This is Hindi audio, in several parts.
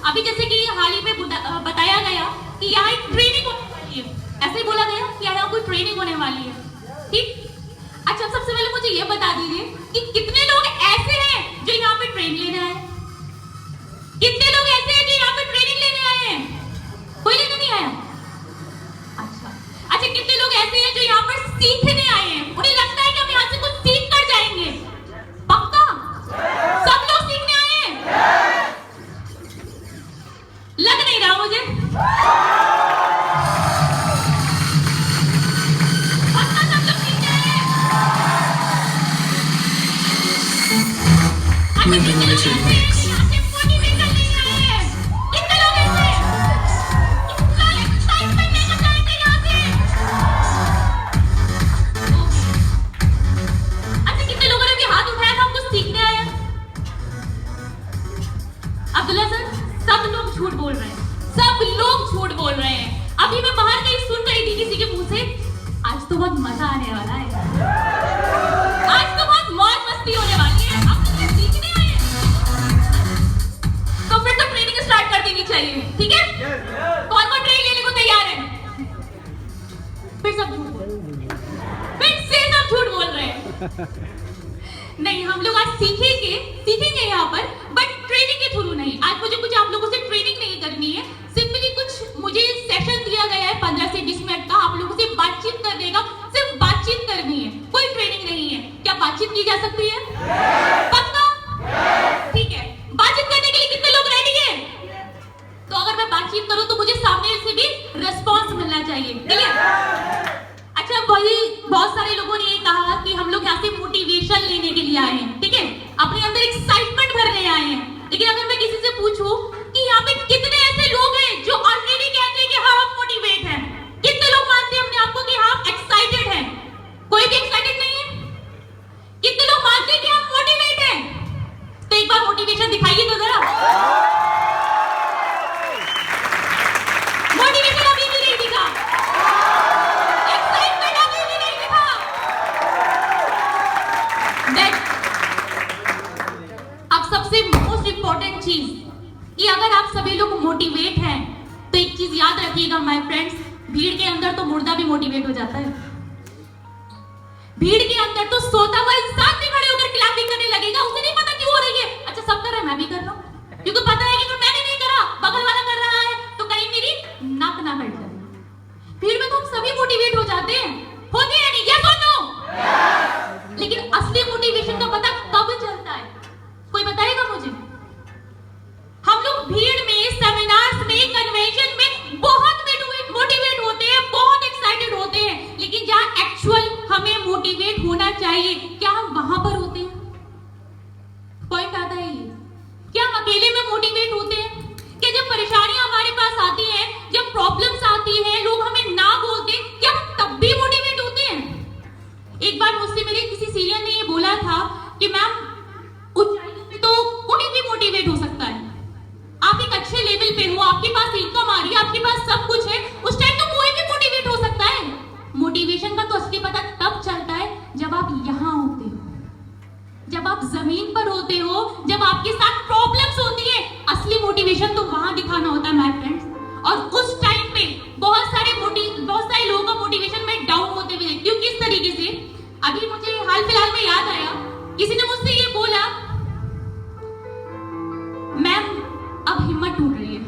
अभी जैसे कि हाल ही में बताया गया कि यहाँ एक ट्रेनिंग होने वाली है, ऐसे ही बोला गया कि यहाँ कोई ट्रेनिंग होने वाली है, ठीक। अच्छा, सबसे पहले मुझे ये बता दीजिए कि कितने लोग ऐसे हैं जो यहाँ पे ट्रेनिंग लेने आए हैं? कितने लोग ऐसे हैं जो यहाँ पे ट्रेनिंग लेने आए हैं? कोई लेने नहीं आया? अच्छा, कितने लोग ऐसे हैं जो यहाँ पर सीखने आए हैं? उन्हें लगता है कि हम यहाँ से कुछ सीख कर जाएंगे? पक्का? सब लोग सीखने आए हैं? लग नहीं रहा मुझे। पक्का सब लोग सीखने आए हैं? अच्छा, कितने लोग ऐसे हैं जो यहाँ से मोटिवेशन लेने आए हैं? कितने लोग ऐसे हैं? कितना एक्साइटमेंट लेकर जाएंगे यहाँ से? अच्छा, कितने लोगों ने भी हाथ उठाया था हम कुछ सीखने आए हैं? अब्दुल्ला सर, सब लोग झूठ बोल रहे हैं, सब लोग झूठ बोल रहे हैं। अभी मैं बाहर कहीं सुन रही थी किसी के मुंह से, आज तो बहुत मजा आने वाला है, आज तो बहुत मौज मस्ती होने वाली है, अब तो ये सीखने आए हैं। तो फिर तो ट्रेनिंग स्टार्ट कर देनी चाहिए, ठीक है? कौन कौन ट्रेनिंग लेने को तैयार है? फिर सब झूठ बोल, फिर से सब झूठ बोल रहे हैं। नहीं, हम लोग आज सीखेंगे यहाँ पर, बट ट्रेनिंग के थ्रू नहीं। आज मुझे कुछ आप लोगों से ट्रेनिंग नहीं करनी है, सिंपली कुछ मुझे सेशन दिया गया है 15 से 20 मिनट का, आप लोगों से बातचीत करने का, सिर्फ बातचीत करनी है, कोई ट्रेनिंग नहीं है। क्या बातचीत की जा सकती है? पक्का? ठीक है। बातचीत करने के लिए कितने लोग रेडी हैं? तो अगर मैं बातचीत करूं तो मुझे सामने से भी रिस्पॉन्स मिलना चाहिए, ठीक है? अच्छा, वही बहुत सारे लोगों ने ये कहा कि हम लोग यहाँ से मोटिवेशन लेने के लिए आए हैं, ठीक है, अपने अंदर एक्साइटमेंट भरने आए हैं। लेकिन अगर मैं किसी से पूछूं कि यहाँ पे कितने ऐसे लोग हैं जो ऑलरेडी कहते हैं कि हाँ हम मोटिवेट हैं? कितने लोग मानते हैं अपने आप को कि हाँ एक्साइटेड हैं? कोई भी एक्साइटेड नहीं है? कितने लोग मानते हैं कि हम मोटिवेट हैं? तो एक बार मोटिवेशन दिखाइए तो जरा। मोटिवेशन अभी भी नहीं दिखा, एक्साइटमेंट अभी भी नहीं दिखा। अब सबसे मोस्ट इंपॉर्टेंट चीज कि अगर आप सभी लोग मोटिवेट हैं तो एक चीज याद रखिएगा माय फ्रेंड्स, भीड़ के अंदर तो मुर्दा भी मोटिवेट हो जाता है। भीड़ के अंदर तो सोता हुआ इंसान भी खड़े होकर क्लैपिंग करने लगेगा, उसे नहीं पता क्यों हो रही है। अच्छा, सब कर रहे हैं, मैं भी कर रहा हूं, क्योंकि पता है कि अगर मैंने नहीं करा, बगल वाला कर रहा है, तो कहीं मेरी नाक ना कट जाए। भीड़ में तो हम सभी मोटिवेट हो जाते हैं, होते हैं नहीं? यस और नो? लेकिन असली मोटिवेशन का पता कब चलता है? कोई बताएगा मुझे? हम लोग भीड़ में, सेमिनार्स में, कन्वेंशन में बहुत मोटिवेट होते हैं, बहुत एक्साइटेड होते हैं, लेकिन जहां एक्चुअल हमें मोटिवेट होना चाहिए, क्या हम वहां पर होते हैं? पॉइंट आता है ये, क्या हम अकेले में मोटिवेट होते हैं? क्या जब परेशानियां हमारे पास आती हैं, जब प्रॉब्लम्स आती हैं, लोग हमें ना बोलते, क्या हम तब भी मोटिवेट होते हैं? एक बार मुझसे मेरे किसी सीनियर ने ये बोला था कि मैम, ऊंचाइयों पे तो कोई भी मोटिवेट हो सकता है, आप एक अच्छे लेवल पे हो, आपके पास इनकम आ रही है, आपके पास सब कुछ है, उस टाइम तो कोई भी मोटिवेट हो सकता है। मोटिवेशन का तो असली पता तब चलता है जब आप यहाँ होते हो, जब आप जमीन पर होते हो, जब आपके साथ प्रॉब्लम्स होती है। असली मोटिवेशन तो वहां दिखाना होता है माय फ्रेंड्स। और उस टाइम पे बहुत सारे लोगों का मोटिवेशन में डाउन होते हुए क्यों, किस तरीके से, अभी मुझे हाल फिलहाल में याद आया, किसी ने मुझसे ये बोला, मैम अब हिम्मत टूट रही है,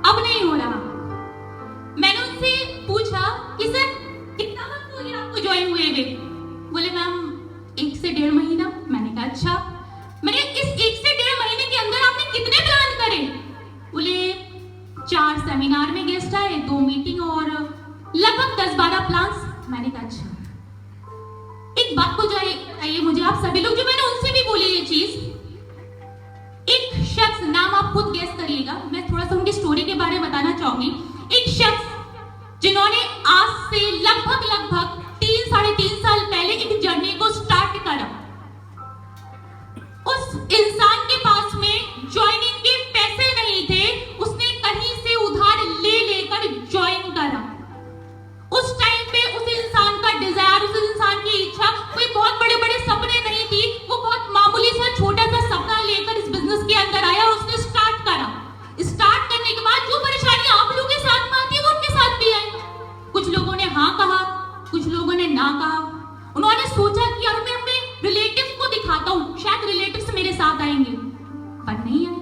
अब नहीं हो रहा। मैंने उनसे पूछा कि सर कितना वक्त हो गया आपको ज्वाइन हुए हुए? बोले मैम 1 से 1.5 महीना। मैंने कहा अच्छा। मैंने इस 1 से 1.5 महीने के अंदर आपने कितने प्लान करे? बोले 4 सेमिनार में गेस्ट आए, 2 मीटिंग और लगभग 10-12 प्लान्स। मैंने कहा अच्छा। एक बात को चाहिए मुझे, आप सभी लोग, जो मैंने उनसे भी बोली ये चीज, एक शख्स, नाम आप खुद गेस करिएगा, मैं थोड़ा सा उनकी स्टोरी के बारे में बताना चाहूंगी। एक शख्स जिन्होंने आज से लगभग 3-3.5 साल पहले एक जर्नी को स्टार्ट करा, उस इंसान के पास में ज्वाइनिंग के पैसे नहीं थे, उसने कहीं से उधार लेकर ज्वाइन करा। उस टाइम पे उस इंसान का डिजायर, उस इंसान की इच्छा कोई बहुत बड़े-बड़े सपने नहीं थी, वो बहुत मामूली सा छोटा सा सपना लेकर इस बिजनेस के अंदर आया और उसने स्टार्ट करा। हाँ कहा, कुछ लोगों ने ना कहा। उन्होंने सोचा कि यार मैं अपने रिलेटिव्स को दिखाता हूँ, शायद रिलेटिव्स मेरे साथ आएंगे, पर नहीं आए।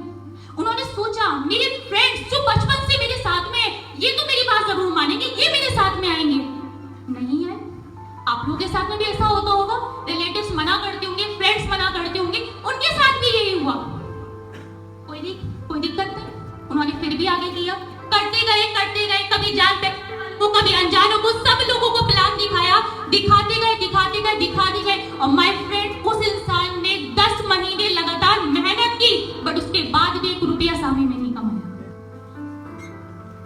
उन्होंने सोचा मेरे फ्रेंड्स जो बचपन से मेरे साथ में है, ये तो मेरी बात जरूर मानेंगे, ये मेरे साथ में आएंगे, नहीं आए। आप लोगों के साथ में भी ऐसा होता होगा, रिलेटिव्स मना करते होंगे, फ्रेंड्स मना करते होंगे, उनके साथ भी यही हुआ। कोई दिक्कत नहीं, उन्होंने फिर भी आगे किया, करते गए, कभी जान पे वो कभी अनजानों को, सब लोगों को प्लान दिखाया, दिखाते गए। और माय फ्रेंड, उस इंसान ने 10 महीने लगातार मेहनत की, बट उसके बाद भी 1 रुपया सामने में नहीं कमाया।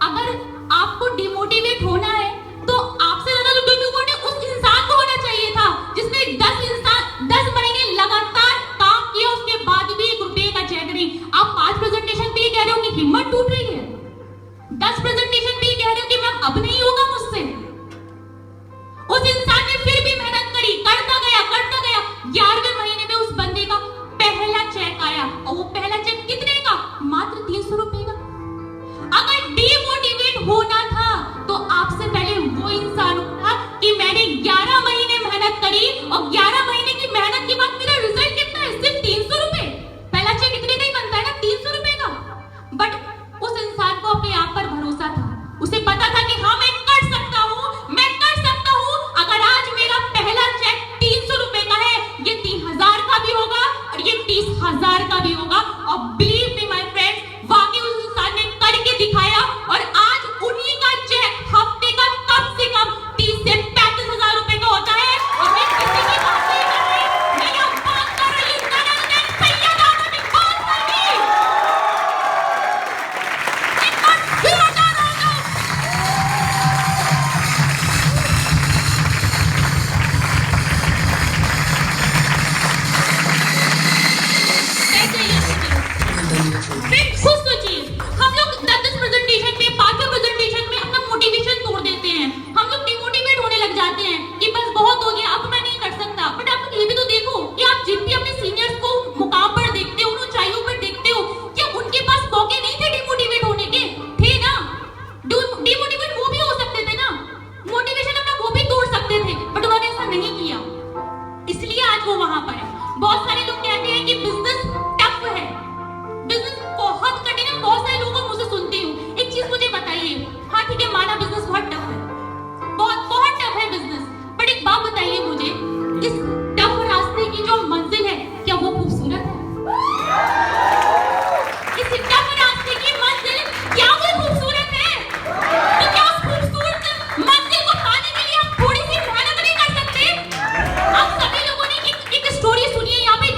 अगर आपको डिमोटिवेट होना है तो आपसे ज्यादा डिमोटिवेट उस इंसान को होना चाहिए था जिसने 10 महीने लगातार काम किया, उसके बाद भी 1 रुपये का चेक नहीं। आप 5 प्रेजेंटेशन भी कह रहे हो कि हिम्मत टूट रही है, 10 प्रेजेंटेशन भी कह रहे हो कि मैम अब नहीं होगा मुझसे। उस इंसान ने फिर भी मेहनत करी, करता गया। 11वें महीने में उस बंदे का पहला चेक आया, और वो पहला चेक कितने का? मात्र 300 रुपए का। अगर डिमोटिवेट होना था तो आपसे पहले वो इंसान था कि मैंने 11 महीने मेहनत करी, और 11 महीने की मेहनत के बाद मेरा रिजल्ट कितना है? सिर्फ 300 रुपए। पहला चेक इतने का ही बनता है ना, 300 रुपए का। बट उस इंसान को अपने आप पर भरोसा था, उसे पता था कि हाँ मैं कर सकता हूँ। अगर आज मेरा पहला चेक 300 रुपए का है, ये 3000 का भी होगा और ये 30,000 का भी होगा। और बिलीव मी माय फ्रेंड्स, वाकई उस इंसान ने करके दिखाया, और आज उन्हीं का चेक हफ्ते का कम से कम 30 से 35,000 रुपए का होता है। और मैं किसी की बात नहीं कर रही, मैं यहाँ बात कर रही हूँ सैयद आदम इकबाल सर की। एक बार जोरदार तालियां। खुद सोचिए, हम लोग 10 प्रेजेंटेशन में, 5 प्रेजेंटेशन में अपना मोटिवेशन तोड़ देते हैं। हम लोग डिमोटिवेट होने लग जाते हैं कि बस बहुत हो गया, अब मैं नहीं कर सकता। बट आप ये भी तो देखो कि आप जिन भी अपने सीनियर्स को मुकाम पर देखते हो, उन ऊंचाइयों पर देखते हो, क्या उनके पास मौके नहीं थे डिमोटिवेट होने के? थे ना। डिमोटिवेट वो भी हो सकते थे ना, मोटिवेशन अपना वो भी तोड़ सकते थे, बट उन्होंने ऐसा नहीं किया, इसलिए आज वो वहां पर है। बहुत सारे लोग कहते हैं कि बिजनेस टफ है, बिजनेस बहुत कठिन है। बहुत सारे लोगों को मुझसे सुनती हूँ, एक चीज मुझे बताइए, हाँ ठीक है माना बिजनेस बहुत टफ है, बहुत टफ है बिजनेस, बट एक बात बताइए मुझे, इस टफ रास्ते की जो मंजिल है क्या वो खूबसूरत है? इस टफ रास्ते की मंजिल क्या वो खूबसूरत है? तो क्या उस खूबसूरत मंजिल को पाने के लिए हम थोड़ी सी मेहनत नहीं कर सकते? आप सभी लोगों ने एक स्टोरी सुनी है, यहाँ पे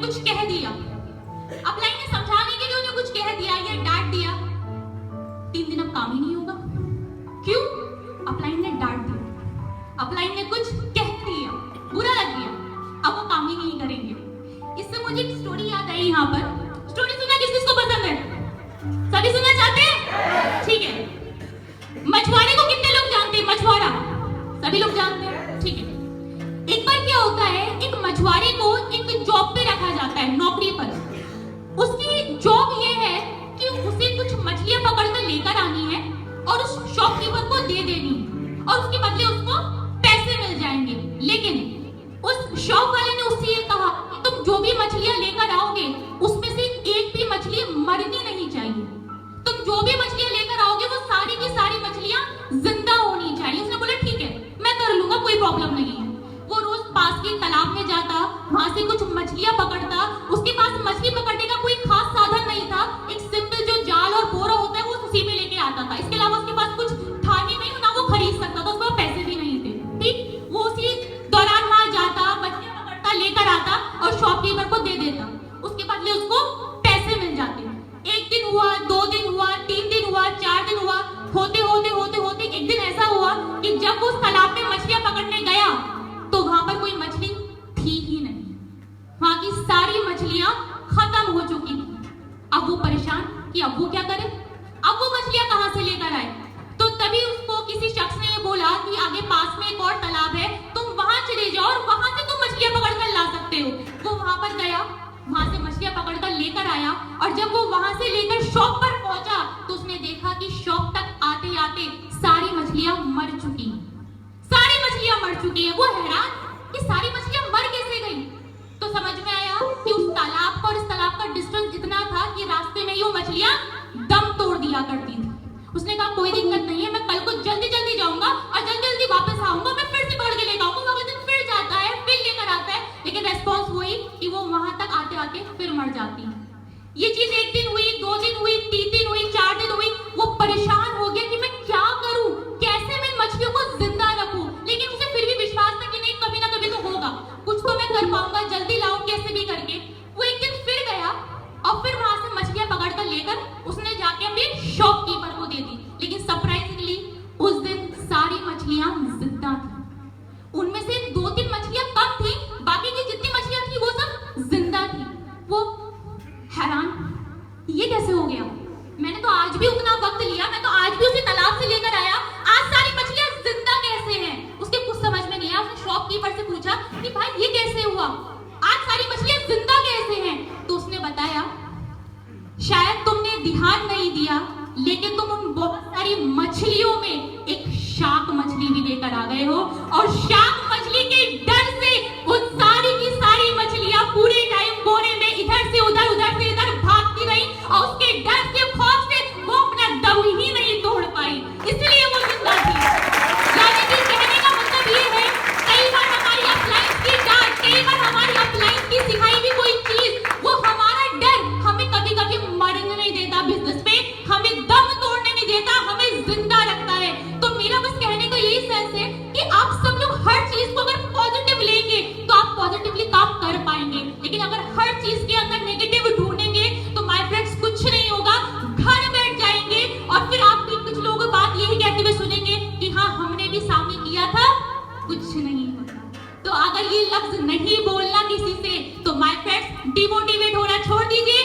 कुछ कह दिया, अपलाइन ने समझाने के लिए उन्हें कुछ कह दिया या डांट दिया, 3 दिन अब काम ही नहीं होगा। क्यों? अपलाइन ने डांट दिया, अपलाइन ने कुछ कह दिया, बुरा लग गया, अब वो काम ही नहीं करेंगे। इससे मुझे एक स्टोरी याद आई यहाँ पर। स्टोरी सुनना किस किस को पसंद है? सभी सुनना चाहते हैं? ठीक है। मछुआरे को कितने लोग जानते हैं? मछुआरा सभी लोग जानते हैं, ठीक है। एक बार क्या होता है, एक मछुआरे को एक जॉब पे रखा जाता है, नौकरी पर। उसकी जॉब ये है कि उसे कुछ मछलियां पकड़कर लेकर आनी है और उस शॉपकीपर को दे देनी है और उसके बदले उसको पैसे मिल जाएंगे। लेकिन उस शॉप वाले ने उससे ये कहा कि तुम जो भी मछलियां लेकर आओगे उसमें से एक भी मछली मरनी नहीं चाहिए। तुम जो भी मछलियां लेकर आओगे वो सारी की सारी मछलियां जिंदा होनी चाहिए। उसने बोला ठीक है, मैं कर लूंगा, कोई प्रॉब्लम नहीं है। वो रोज पास के तालाब में जाता, वहां से कुछ मछलियां पकड़ता। उसके पास मछली पकड़ने का कोई खास साधन नहीं था, एक सिंपल जो जाल और बोरा होता है वो उसी में लेके आता था। इसके अलावा उसके पास कुछ था ही नहीं, ना वो खरीद सकता था, उसके पास पैसे भी नहीं थे। ठीक, वो उसी दौरान वहां जाता, मछलियां पकड़ता, लेकर आता और शॉपकीपर को दे देता। उसके बदले उसको पैसे मिल जाते। 1 दिन हुआ, 2 दिन हुआ, 3 दिन हुआ, 4 दिन हुआ। होते होते होते होते एक दिन ऐसा हुआ कि जब वो उस तालाब में मछलियां पकड़ने गया तो वहां पर कोई मछली थी ही नहीं। वहां की सारी मछलियां खत्म हो चुकी थी। अब वो परेशान कि अब वो क्या करे, अब वो मछलियां कहां से लेकर आए। तो तभी उसको किसी शख्स ने ये बोला कि आगे पास में एक और तालाब है, तुम वहां चले जाओ और वहां से तुम मछलियां पकड़कर ला सकते हो। वो वहां पर गया, वहां से मछलियां पकड़कर लेकर आया और जब वो वहां से लेकर शॉप पर पहुंचा तो उसने देखा कि शॉप तक आते आते सारी मछलियां मर चुकी हैं। सारी मछलियां मर चुकी हैं। वो हैरान कि सारी मछलियां मर कैसे गई। तो समझ में आया कि उस तालाब का और इस तालाब का डिस्टेंस इतना था कि रास्ते में ही वो मछलियां दम तोड़ दिया करती थी। उसने कहा कोई दिक्कत नहीं है, मैं कल को जल्दी जल्दी जाऊंगा और जल्दी जल्दी वापस आऊंगा, मैं फिर से पकड़ के लेकर आऊंगा। अगले दिन फिर जाता है, फिर लेकर आता है, लेकिन रेस्पॉन्स वही कि वो वहां तक आते आते फिर मर जाती है। ये चीज 1 दिन हुई, 2 दिन हुई, 3 दिन हुई, 4 दिन हुई। वो परेशान हो गया कि मैं क्या करूं, कैसे मैं मछलियों को जिंदा रखूं। लेकिन उसे फिर भी विश्वास था कि नहीं, कभी ना कभी तो होगा, कुछ तो मैं कर पाऊंगा, जल्दी लाऊं कैसे भी करके। वो एक दिन फिर गया और फिर वहां से मछलियां पकड़कर लेकर उसने जाके अपने शॉपकीपर को दे दी। लेकिन सरप्राइजिंगली उस दिन सारी मछलियां जिंदा थी। उनमें से 2-3 मछलियां कम थी, बाकी की जितनी मछलियां थी वो सब जिंदा थी। वो हैरान, ये कैसे हो गया, मैंने तो आज भी उतना वक्त लिया, मैं तो आज भी उसी तालाब से लेकर आया, आज सारी मछलियां जिंदा कैसे हैं। उसके कुछ समझ में नहीं आया। उसने शॉपकीपर से पूछा कि भाई ये कैसे हुआ, आज सारी मछलियां जिंदा कैसे हैं। तो उसने बताया शायद तुमने ध्यान नहीं दिया, लेकिन तुम उन बहुत सारी मछलियों में एक शार्क मछली भी लेकर आ गए हो और शार्क मछली के डर से वो सारी की सारी मछलियां पूरे टाइम बोरे में इधर से इधर भागती रही और उसके डर से, खौफ से वो अपना दम ही नहीं तोड़ पाई, इसलिए वो जिंदा थी। यानी कि कहने का मतलब ये है, कई बार हमारी अपलाइन की डांट, कई बार हमारी अपलाइन की सिखाई भी कोई चीज, वो हमारा डर हमें कभी कभी मरने नहीं देता बिजनेस पे, हमें दम तोड़ने नहीं देता, हमें जिंदा रखता है। तो मेरा बस कहने का यही सेंस है कि आप सब लोग हर चीज को अगर पॉजिटिव लेंगे तो आप पॉजिटिवली काम कर पाएंगे, लेकिन अगर हर चीज के अंदर नेगेटिव ढूंढेंगे तो माय फ्रेंड्स कुछ नहीं होगा, घर बैठ जाएंगे और फिर आप भी कुछ लोगों बात यही कहते हुए सुनेंगे कि हाँ हमने भी सामने किया था, कुछ नहीं होता। तो अगर ये लफ्ज नहीं बोलना किसी से तो माय फ्रेंड्स डिमोटिवेट होना छोड़ दीजिए